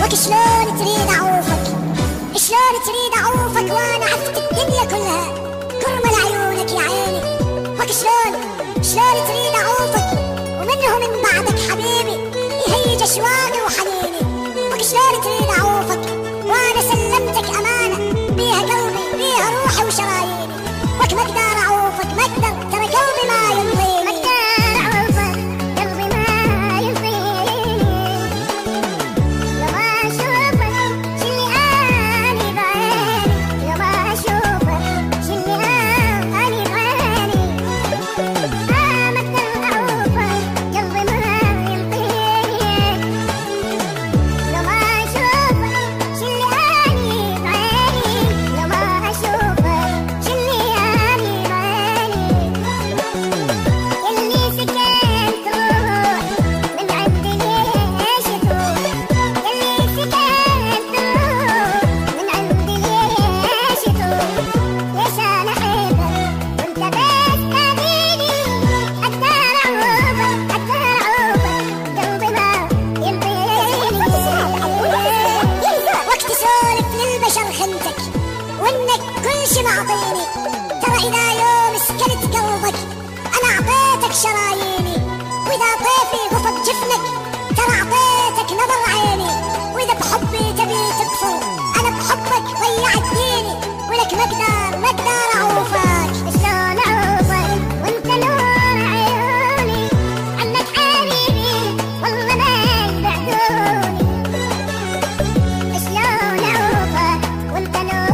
وك شلون تريد اعوفك، شلون تريد اعوفك وانا عفت الدنيا كلها كرمة لعيونك يا عيني. وك شلون تريد اعوفك ومنه من بعدك حبيبي يهيج اشواقي وحنيني. وك شلون تريد اعوفك وانا سلمتك امانة بيها قلبي بيها روحي وشراييني. وك ما اقدر اعوفك ما اقدر، ترى قلبي ما ينطيني. وانك كل شي معطيني، ترى اذا يوم سكنت قلبك انا اعطيتك شراييني. واذا طيفي غفق جفنك ترى اعطيتك نظر عيني. واذا بحبي تبي تكفر انا بحبك ضيعت ديني. ولك ما اقدر اعوفك. شلون اعوفك وانت نور عيوني، عنك حبيبي والله ما يبعدوني. شلون اعوفك وانت نور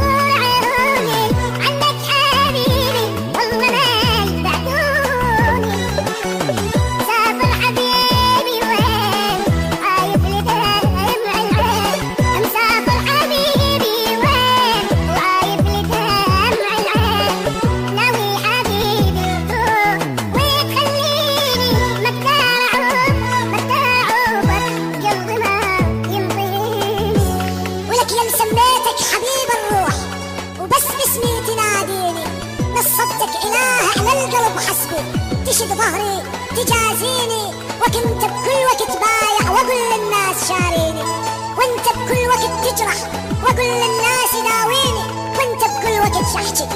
تشد ظهري تجازيني. وكنت بكل وقت بايع واقول للناس شاريني، وانت بكل وقت تجرح واقول للناس داويني، وانت بكل وقت شحتي